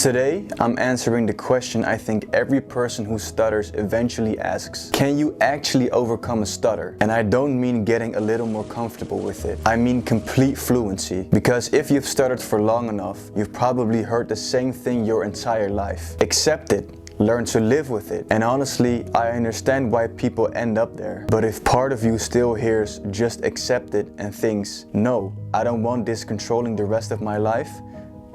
Today, I'm answering the question I think every person who stutters eventually asks. Can you actually overcome a stutter? And I don't mean getting a little more comfortable with it. I mean complete fluency. Because if you've stuttered for long enough, you've probably heard the same thing your entire life. Accept it. Learn to live with it. And honestly, I understand why people end up there. But if part of you still hears just accept it and thinks, no, I don't want this controlling the rest of my life,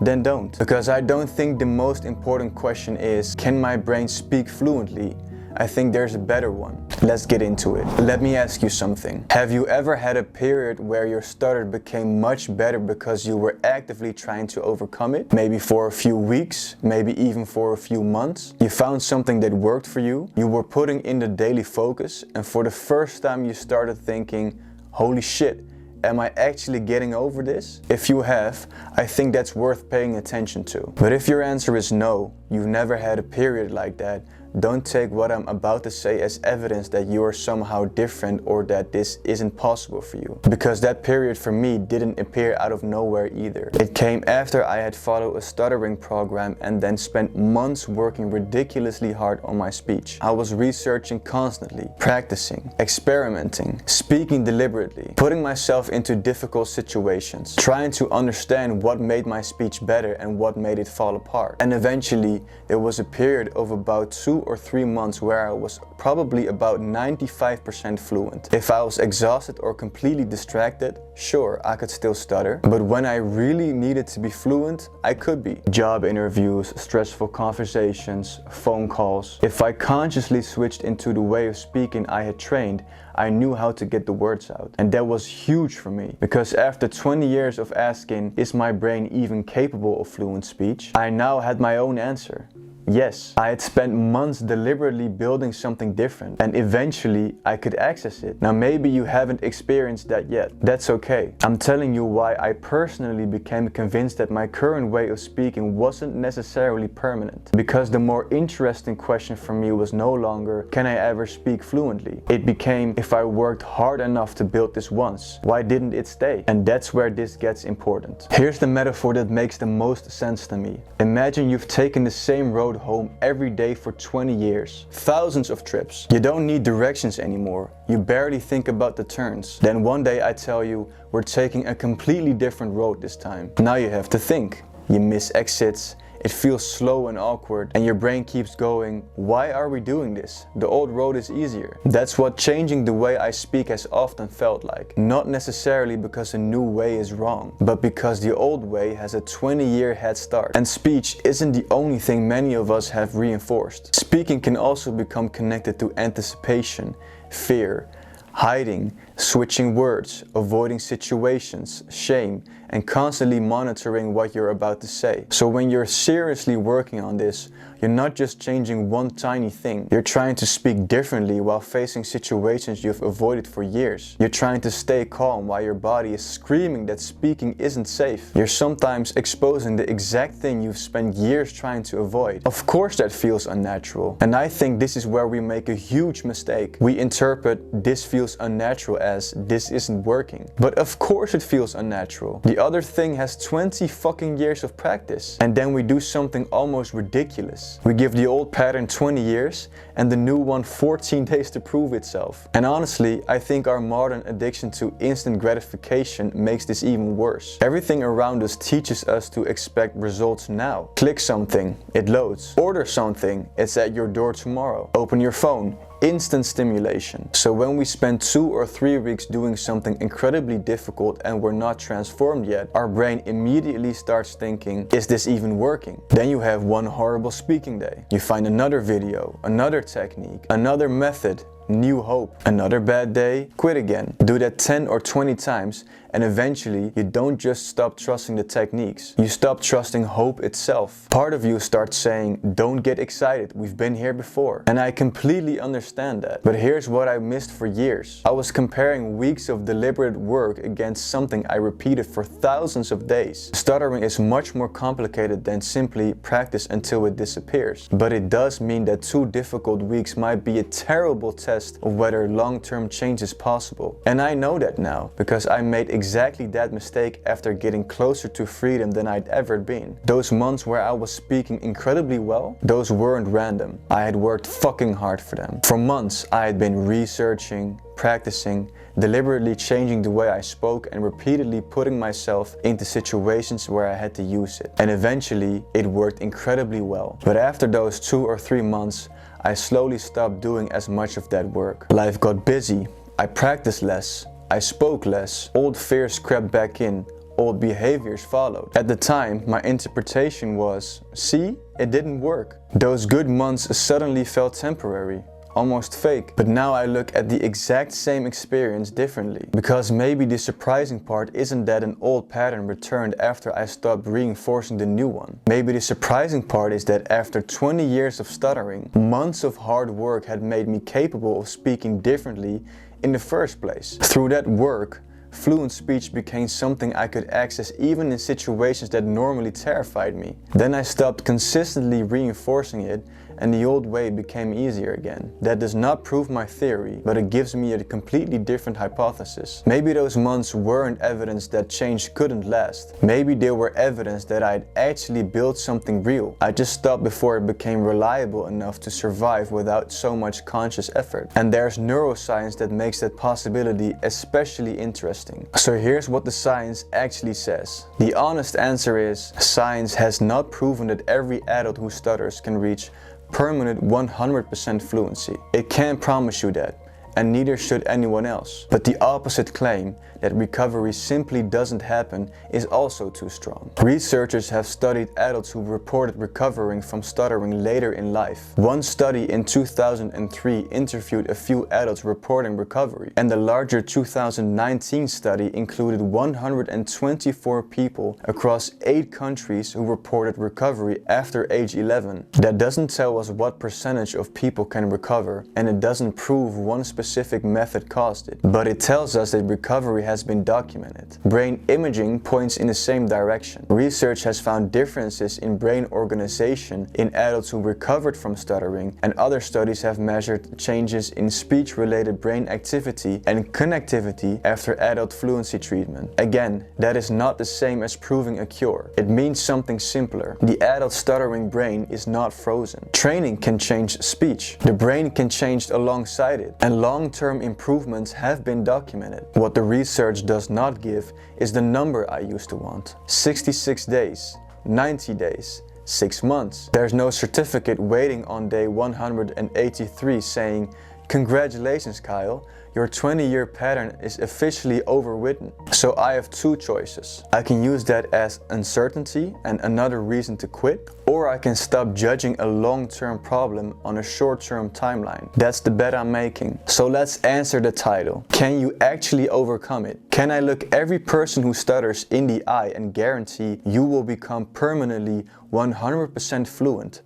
then don't. Because I don't think the most important question is, can my brain speak fluently? I think there's a better one. Let's get into it. Let me ask you something. Have you ever had a period where your stutter became much better because you were actively trying to overcome it? Maybe for a few weeks, maybe even for a few months. You found something that worked for you. You were putting in the daily focus, and for the first time you started thinking, holy shit, am I actually getting over this? If you have, I think that's worth paying attention to. But if your answer is no, you've never had a period like that, don't take what I'm about to say as evidence that you are somehow different or that this isn't possible for you. Because that period for me didn't appear out of nowhere either. It came after I had followed a stuttering program and then spent months working ridiculously hard on my speech. I was researching constantly, practicing, experimenting, speaking deliberately, putting myself into difficult situations, trying to understand what made my speech better and what made it fall apart. And eventually, there was a period of about 2 or 3 months where I was probably about 95% fluent. If I was exhausted or completely distracted, sure, I could still stutter. But when I really needed to be fluent, I could be. Job interviews, stressful conversations, phone calls. If I consciously switched into the way of speaking I had trained, I knew how to get the words out. And that was huge for me. Because after 20 years of asking, is my brain even capable of fluent speech? I now had my own answer. Yes, I had spent months deliberately building something different, and eventually I could access it. Now maybe you haven't experienced that yet. That's okay. I'm telling you why I personally became convinced that my current way of speaking wasn't necessarily permanent. Because the more interesting question for me was no longer, can I ever speak fluently? It became, if I worked hard enough to build this once, why didn't it stay? And that's where this gets important. Here's the metaphor that makes the most sense to me. Imagine you've taken the same road home every day for 20 years. Thousands of trips. You don't need directions anymore. You barely think about the turns. Then one day I tell you, we're taking a completely different road this time. Now you have to think. You miss exits. It feels slow and awkward, and your brain keeps going, why are we doing this? The old road is easier. That's what changing the way I speak has often felt like. Not necessarily because a new way is wrong, but because the old way has a 20-year head start. And speech isn't the only thing many of us have reinforced. Speaking can also become connected to anticipation, fear, hiding, switching words, avoiding situations, shame, and constantly monitoring what you're about to say. So when you're seriously working on this, you're not just changing one tiny thing. You're trying to speak differently while facing situations you've avoided for years. You're trying to stay calm while your body is screaming that speaking isn't safe. You're sometimes exposing the exact thing you've spent years trying to avoid. Of course that feels unnatural. And I think this is where we make a huge mistake. We interpret this feels unnatural as this isn't working. But of course it feels unnatural. The other thing has 20 fucking years of practice. And then we do something almost ridiculous. We give the old pattern 20 years and the new one 14 days to prove itself. And honestly, I think our modern addiction to instant gratification makes this even worse. Everything around us teaches us to expect results now. Click something, it loads. Order something, it's at your door tomorrow. Open your phone. Instant stimulation. So when we spend 2 or 3 weeks doing something incredibly difficult and we're not transformed yet, our brain immediately starts thinking, is this even working? Then you have one horrible speaking day. You find another video, another technique, another method, new hope. Another bad day, quit again. Do that 10 or 20 times and eventually you don't just stop trusting the techniques, you stop trusting hope itself. Part of you starts saying, don't get excited, we've been here before. And I completely understand that. But here's what I missed for years. I was comparing weeks of deliberate work against something I repeated for thousands of days. Stuttering is much more complicated than simply practice until it disappears. But it does mean that 2 difficult weeks might be a terrible test test of whether long-term change is possible. And I know that now, because I made exactly that mistake after getting closer to freedom than I'd ever been. Those months where I was speaking incredibly well, those weren't random. I had worked fucking hard for them. For months, I had been researching, practicing, deliberately changing the way I spoke and repeatedly putting myself into situations where I had to use it. And eventually, it worked incredibly well. But after those 2 or 3 months, I slowly stopped doing as much of that work. Life got busy, I practiced less, I spoke less, old fears crept back in, old behaviors followed. At the time, my interpretation was, see, it didn't work. Those good months suddenly felt temporary, almost fake. But now I look at the exact same experience differently. Because maybe the surprising part isn't that an old pattern returned after I stopped reinforcing the new one. Maybe the surprising part is that after 20 years of stuttering, months of hard work had made me capable of speaking differently in the first place. Through that work, fluent speech became something I could access even in situations that normally terrified me. Then I stopped consistently reinforcing it and the old way became easier again. That does not prove my theory, but it gives me a completely different hypothesis. Maybe those months weren't evidence that change couldn't last. Maybe they were evidence that I'd actually built something real. I just stopped before it became reliable enough to survive without so much conscious effort. And there's neuroscience that makes that possibility especially interesting. So here's what the science actually says. The honest answer is, science has not proven that every adult who stutters can reach permanent 100% fluency. It can't promise you that, and neither should anyone else. But the opposite claim, that recovery simply doesn't happen, is also too strong. Researchers have studied adults who reported recovering from stuttering later in life. One study in 2003 interviewed a few adults reporting recovery, and the larger 2019 study included 124 people across 8 countries who reported recovery after age 11. That doesn't tell us what percentage of people can recover, and it doesn't prove one specific method caused it, but it tells us that recovery has been documented. Brain imaging points in the same direction. Research has found differences in brain organization in adults who recovered from stuttering, and other studies have measured changes in speech-related brain activity and connectivity after adult fluency treatment. Again, that is not the same as proving a cure. It means something simpler. The adult stuttering brain is not frozen. Training can change speech. The brain can change alongside it, and long-term improvements have been documented. What the research does not give is the number I used to want. 66 days, 90 days, 6 months. There's no certificate waiting on day 183 saying, "Congratulations, Kyle, your 20-year pattern is officially overwritten." So I have 2 choices. I can use that as uncertainty and another reason to quit, or I can stop judging a long-term problem on a short-term timeline. That's the bet I'm making. So let's answer the title. Can you actually overcome it? Can I look every person who stutters in the eye and guarantee you will become permanently 100% fluent?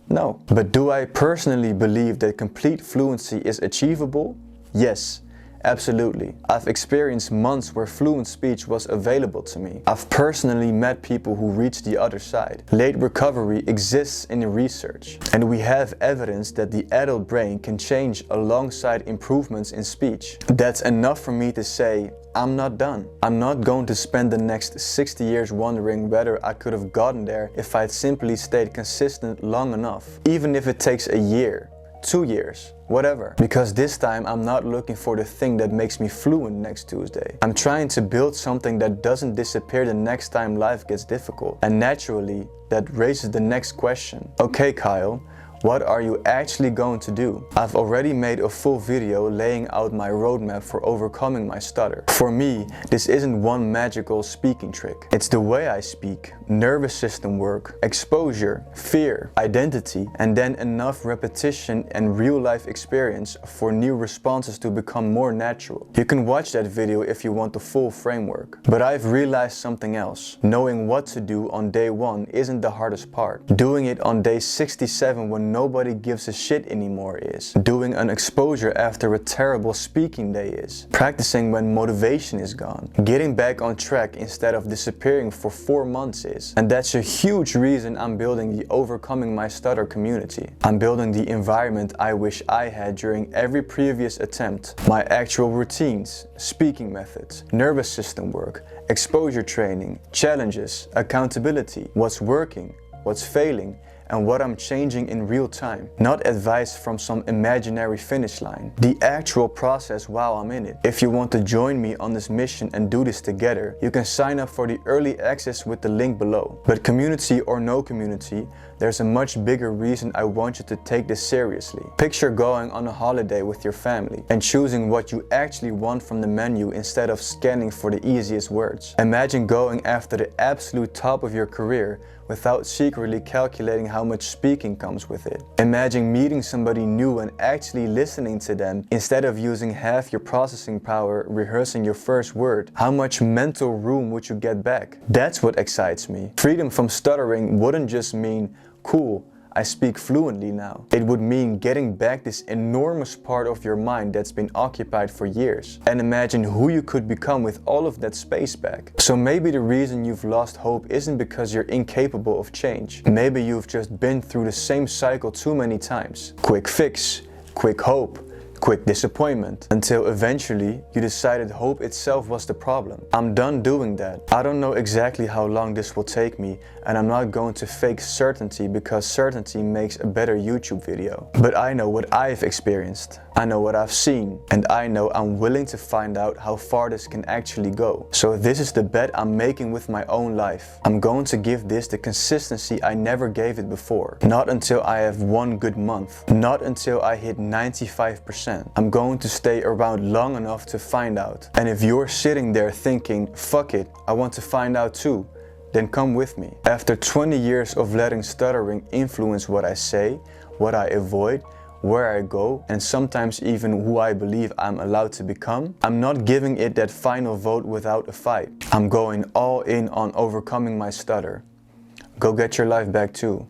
No. But do I personally believe that complete fluency is achievable? Yes, absolutely. I've experienced months where fluent speech was available to me. I've personally met people who reached the other side. Late recovery exists in the research, and we have evidence that the adult brain can change alongside improvements in speech. That's enough for me to say, I'm not done. I'm not going to spend the next 60 years wondering whether I could have gotten there if I'd simply stayed consistent long enough. Even if it takes a year, 2 years, whatever. Because this time I'm not looking for the thing that makes me fluent next Tuesday. I'm trying to build something that doesn't disappear the next time life gets difficult. And naturally, that raises the next question. Okay, Kyle, what are you actually going to do? I've already made a full video laying out my roadmap for overcoming my stutter. For me, this isn't one magical speaking trick. It's the way I speak, nervous system work, exposure, fear, identity, and then enough repetition and real-life experience for new responses to become more natural. You can watch that video if you want the full framework. But I've realized something else. Knowing what to do on day 1 isn't the hardest part. Doing it on day 67 when when nobody gives a shit anymore is. Doing an exposure after a terrible speaking day is. Practicing when motivation is gone. Getting back on track instead of disappearing for 4 months is. And that's a huge reason I'm building the Overcoming My Stutter community. I'm building the environment I wish I had during every previous attempt. My actual routines, speaking methods, nervous system work, exposure training, challenges, accountability, what's working, what's failing, and what I'm changing in real time. Not advice from some imaginary finish line. The actual process while I'm in it. If you want to join me on this mission and do this together, you can sign up for the early access with the link below. But community or no community, there's a much bigger reason I want you to take this seriously. Picture going on a holiday with your family and choosing what you actually want from the menu instead of scanning for the easiest words. Imagine going after the absolute top of your career without secretly calculating how much speaking comes with it. Imagine meeting somebody new and actually listening to them instead of using half your processing power rehearsing your first word. How much mental room would you get back? That's what excites me. Freedom from stuttering wouldn't just mean, cool, I speak fluently now. It would mean getting back this enormous part of your mind that's been occupied for years. And imagine who you could become with all of that space back. So maybe the reason you've lost hope isn't because you're incapable of change. Maybe you've just been through the same cycle too many times. Quick fix, quick hope, quick disappointment, until eventually you decided hope itself was the problem. I'm done doing that. I don't know exactly how long this will take me, and I'm not going to fake certainty because certainty makes a better YouTube video. But I know what I've experienced. I know what I've seen, and I know I'm willing to find out how far this can actually go. So this is the bet I'm making with my own life. I'm going to give this the consistency I never gave it before. Not until I have 1 good month. Not until I hit 95%. I'm going to stay around long enough to find out. And if you're sitting there thinking, fuck it, I want to find out too, then come with me. After 20 years of letting stuttering influence what I say, what I avoid, where I go, and sometimes even who I believe I'm allowed to become, I'm not giving it that final vote without a fight. I'm going all in on overcoming my stutter. Go get your life back too.